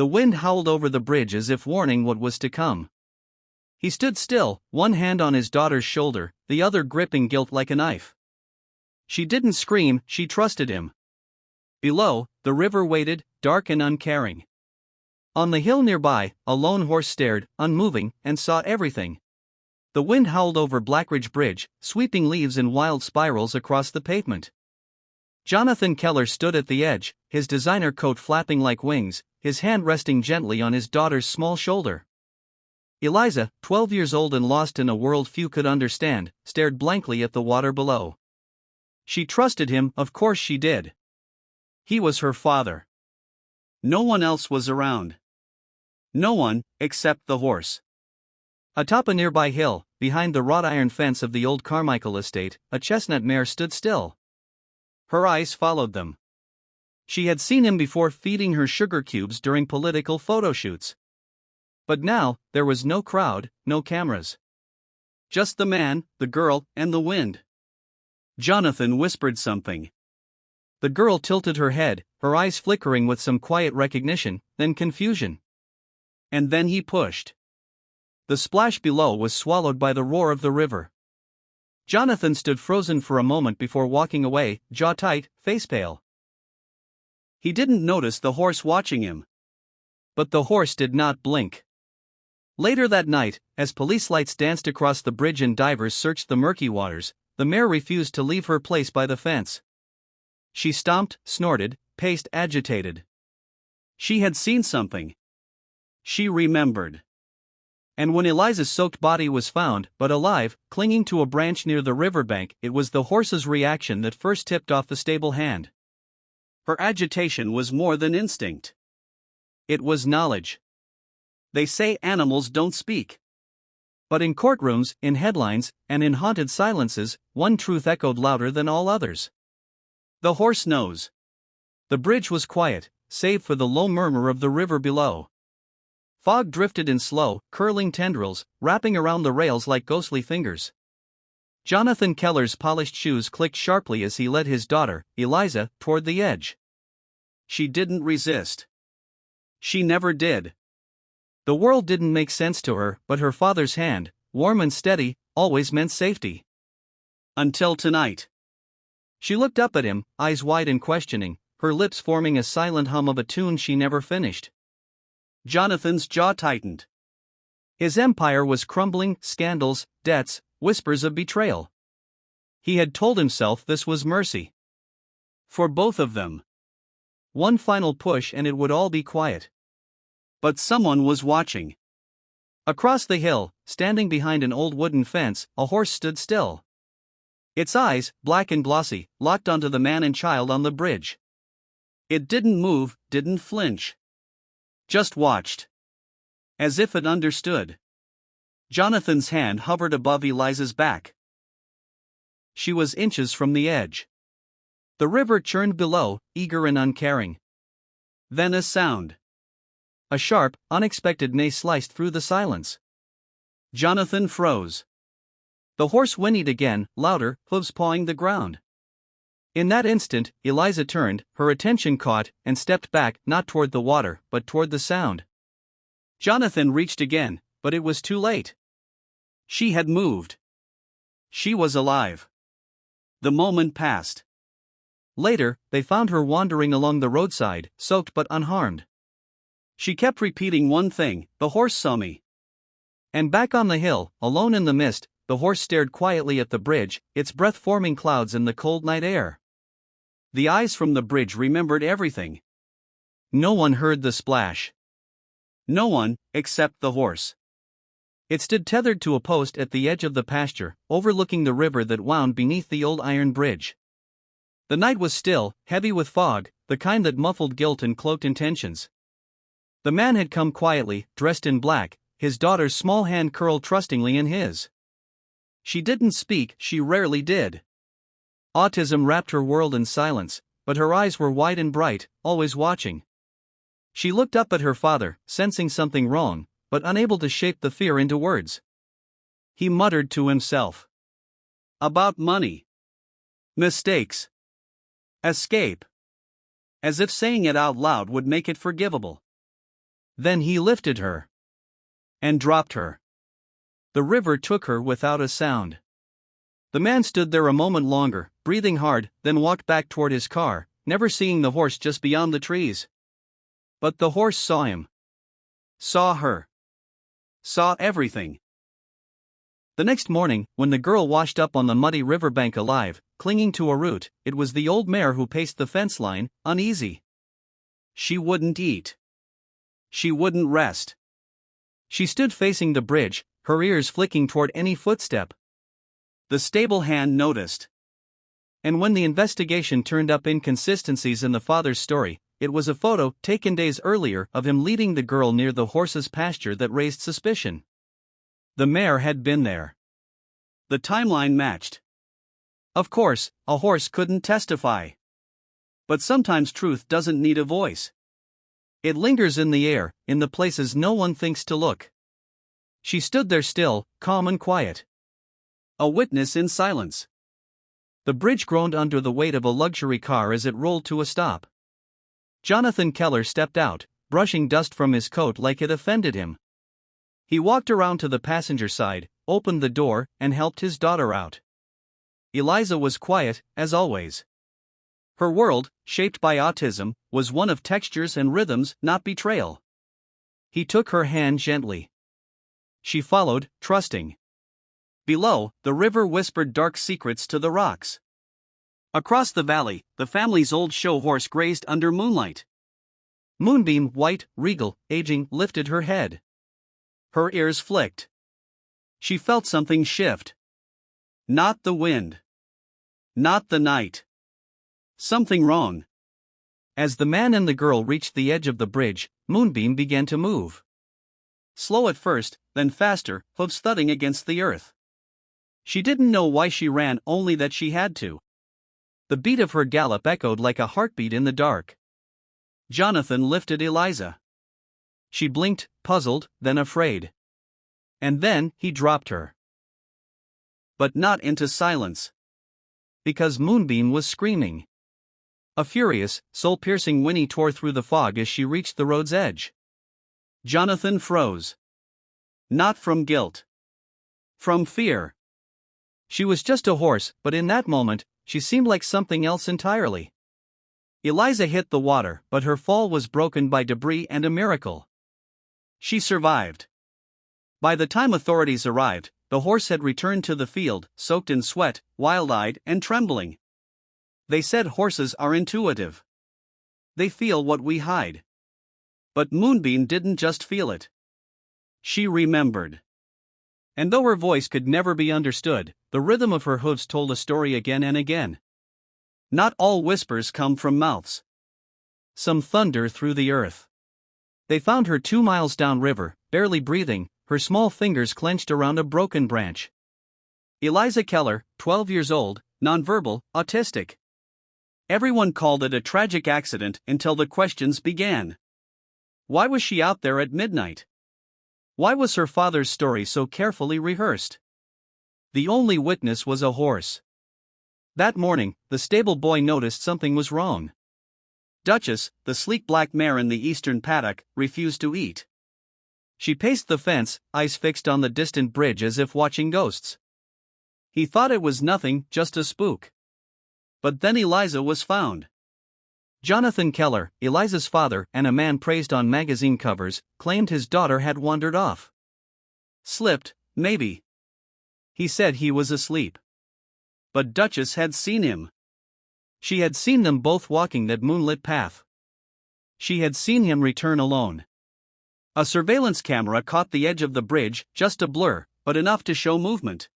The wind howled over the bridge as if warning what was to come. He stood still, one hand on his daughter's shoulder, the other gripping guilt like a knife. She didn't scream, she trusted him. Below, the river waited, dark and uncaring. On the hill nearby, a lone horse stared, unmoving, and saw everything. The wind howled over Blackridge Bridge, sweeping leaves in wild spirals across the pavement. Jonathan Keller stood at the edge, his designer coat flapping like wings, his hand resting gently on his daughter's small shoulder. Eliza, 12 years old and lost in a world few could understand, stared blankly at the water below. She trusted him, of course she did. He was her father. No one else was around. No one, except the horse. Atop a nearby hill, behind the wrought iron fence of the old Carmichael estate, a chestnut mare stood still. Her eyes followed them. She had seen him before feeding her sugar cubes during political photo shoots. But now, there was no crowd, no cameras. Just the man, the girl, and the wind. Jonathan whispered something. The girl tilted her head, her eyes flickering with some quiet recognition, then confusion. And then he pushed. The splash below was swallowed by the roar of the river. Jonathan stood frozen for a moment before walking away, jaw tight, face pale. He didn't notice the horse watching him. But the horse did not blink. Later that night, as police lights danced across the bridge and divers searched the murky waters, the mare refused to leave her place by the fence. She stomped, snorted, paced agitated. She had seen something. She remembered. And when Eliza's soaked body was found, but alive, clinging to a branch near the riverbank, it was the horse's reaction that first tipped off the stable hand. Her agitation was more than instinct. It was knowledge. They say animals don't speak. But in courtrooms, in headlines, and in haunted silences, one truth echoed louder than all others. The horse knows. The bridge was quiet, save for the low murmur of the river below. Fog drifted in slow, curling tendrils, wrapping around the rails like ghostly fingers. Jonathan Keller's polished shoes clicked sharply as he led his daughter, Eliza, toward the edge. She didn't resist. She never did. The world didn't make sense to her, but her father's hand, warm and steady, always meant safety. Until tonight. She looked up at him, eyes wide and questioning, her lips forming a silent hum of a tune she never finished. Jonathan's jaw tightened. His empire was crumbling, scandals, debts, whispers of betrayal. He had told himself this was mercy. For both of them. One final push and it would all be quiet. But someone was watching. Across the hill, standing behind an old wooden fence, a horse stood still. Its eyes, black and glossy, locked onto the man and child on the bridge. It didn't move, didn't flinch. Just watched. As if it understood. Jonathan's hand hovered above Eliza's back. She was inches from the edge. The river churned below, eager and uncaring. Then a sound. A sharp, unexpected neigh sliced through the silence. Jonathan froze. The horse whinnied again, louder, hooves pawing the ground. In that instant, Eliza turned, her attention caught, and stepped back, not toward the water, but toward the sound. Jonathan reached again, but it was too late. She had moved. She was alive. The moment passed. Later, they found her wandering along the roadside, soaked but unharmed. She kept repeating one thing, "The horse saw me." And back on the hill, alone in the mist, the horse stared quietly at the bridge, its breath forming clouds in the cold night air. The eyes from the bridge remembered everything. No one heard the splash. No one, except the horse. It stood tethered to a post at the edge of the pasture, overlooking the river that wound beneath the old iron bridge. The night was still, heavy with fog, the kind that muffled guilt and cloaked intentions. The man had come quietly, dressed in black, his daughter's small hand curled trustingly in his. She didn't speak, she rarely did. Autism wrapped her world in silence, but her eyes were wide and bright, always watching. She looked up at her father, sensing something wrong, but unable to shape the fear into words. He muttered to himself. About money. Mistakes. Escape. As if saying it out loud would make it forgivable. Then he lifted her. And dropped her. The river took her without a sound. The man stood there a moment longer, breathing hard, then walked back toward his car, never seeing the horse just beyond the trees. But the horse saw him. Saw her. Saw everything. The next morning, when the girl washed up on the muddy riverbank alive, clinging to a root, it was the old mare who paced the fence line, uneasy. She wouldn't eat. She wouldn't rest. She stood facing the bridge, her ears flicking toward any footstep. The stable hand noticed. And when the investigation turned up inconsistencies in the father's story, it was a photo taken days earlier of him leading the girl near the horse's pasture that raised suspicion. The mare had been there. The timeline matched. Of course, a horse couldn't testify. But sometimes truth doesn't need a voice. It lingers in the air, in the places no one thinks to look. She stood there still, calm and quiet. A witness in silence. The bridge groaned under the weight of a luxury car as it rolled to a stop. Jonathan Keller stepped out, brushing dust from his coat like it offended him. He walked around to the passenger side, opened the door, and helped his daughter out. Eliza was quiet, as always. Her world, shaped by autism, was one of textures and rhythms, not betrayal. He took her hand gently. She followed, trusting. Below, the river whispered dark secrets to the rocks. Across the valley, the family's old show horse grazed under moonlight. Moonbeam, white, regal, aging, lifted her head. Her ears flicked. She felt something shift. Not the wind. Not the night. Something wrong. As the man and the girl reached the edge of the bridge, Moonbeam began to move. Slow at first, then faster, hooves thudding against the earth. She didn't know why she ran, only that she had to. The beat of her gallop echoed like a heartbeat in the dark. Jonathan lifted Eliza. She blinked, puzzled, then afraid. And then, he dropped her. But not into silence. Because Moonbeam was screaming. A furious, soul-piercing whinny tore through the fog as she reached the road's edge. Jonathan froze. Not from guilt. From fear. She was just a horse, but in that moment, she seemed like something else entirely. Eliza hit the water, but her fall was broken by debris and a miracle. She survived. By the time authorities arrived, the horse had returned to the field, soaked in sweat, wild-eyed and trembling. They said horses are intuitive. They feel what we hide. But Moonbeam didn't just feel it. She remembered. And though her voice could never be understood, the rhythm of her hooves told a story again and again. Not all whispers come from mouths. Some thunder through the earth. They found her 2 miles downriver, barely breathing, her small fingers clenched around a broken branch. Eliza Keller, 12 years old, nonverbal, autistic. Everyone called it a tragic accident until the questions began. Why was she out there at midnight? Why was her father's story so carefully rehearsed? The only witness was a horse. That morning, the stable boy noticed something was wrong. Duchess, the sleek black mare in the eastern paddock, refused to eat. She paced the fence, eyes fixed on the distant bridge as if watching ghosts. He thought it was nothing, just a spook. But then Eliza was found. Jonathan Keller, Eliza's father and a man praised on magazine covers, claimed his daughter had wandered off. Slipped, maybe. He said he was asleep. But Duchess had seen him. She had seen them both walking that moonlit path. She had seen him return alone. A surveillance camera caught the edge of the bridge, just a blur, but enough to show movement.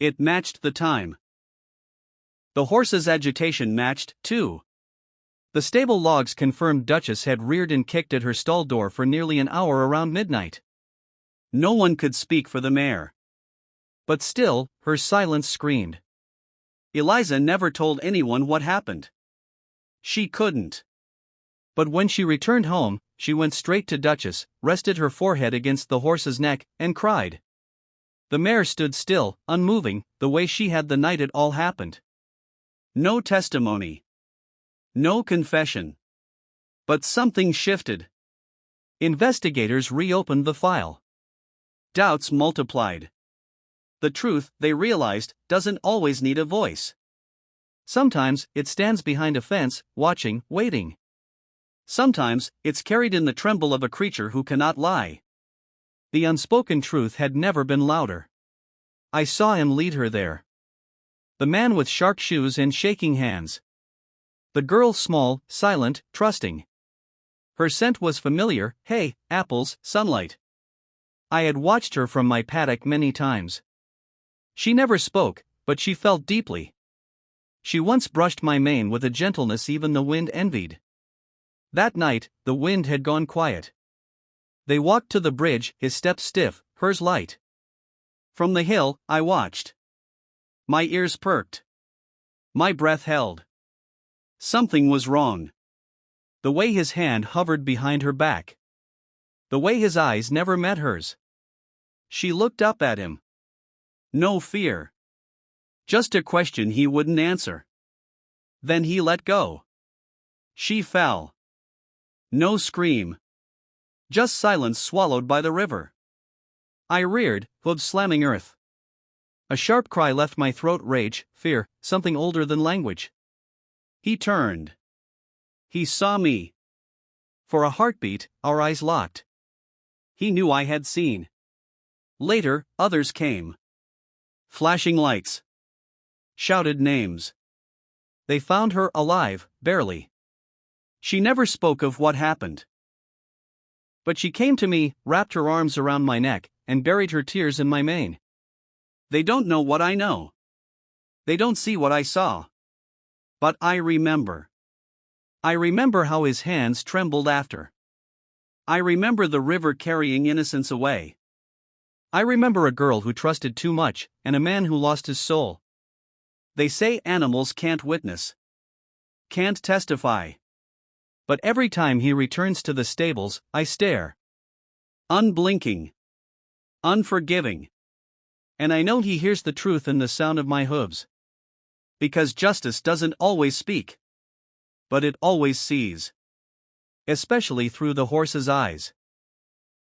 It matched the time. The horse's agitation matched, too. The stable logs confirmed Duchess had reared and kicked at her stall door for nearly an hour around midnight. No one could speak for the mare. But still, her silence screamed. Eliza never told anyone what happened. She couldn't. But when she returned home, she went straight to Duchess, rested her forehead against the horse's neck, and cried. The mare stood still, unmoving, the way she had the night it all happened. No testimony. No confession. But something shifted. Investigators reopened the file. Doubts multiplied. The truth, they realized, doesn't always need a voice. Sometimes, it stands behind a fence, watching, waiting. Sometimes, it's carried in the tremble of a creature who cannot lie. The unspoken truth had never been louder. I saw him lead her there. The man with shark shoes and shaking hands. The girl small, silent, trusting. Her scent was familiar, hay, apples, sunlight. I had watched her from my paddock many times. She never spoke, but she felt deeply. She once brushed my mane with a gentleness even the wind envied. That night, the wind had gone quiet. They walked to the bridge, his steps stiff, hers light. From the hill, I watched. My ears perked. My breath held. Something was wrong. The way his hand hovered behind her back. The way his eyes never met hers. She looked up at him. No fear. Just a question he wouldn't answer. Then he let go. She fell. No scream. Just silence swallowed by the river. I reared, hooves slamming earth. A sharp cry left my throat, rage, fear, something older than language. He turned. He saw me. For a heartbeat, our eyes locked. He knew I had seen. Later, others came. Flashing lights. Shouted names. They found her alive, barely. She never spoke of what happened. But she came to me, wrapped her arms around my neck, and buried her tears in my mane. They don't know what I know. They don't see what I saw. But I remember. I remember how his hands trembled after. I remember the river carrying innocence away. I remember a girl who trusted too much, and a man who lost his soul. They say animals can't witness. Can't testify. But every time he returns to the stables, I stare. Unblinking. Unforgiving. And I know he hears the truth in the sound of my hooves. Because justice doesn't always speak. But it always sees. Especially through the horse's eyes.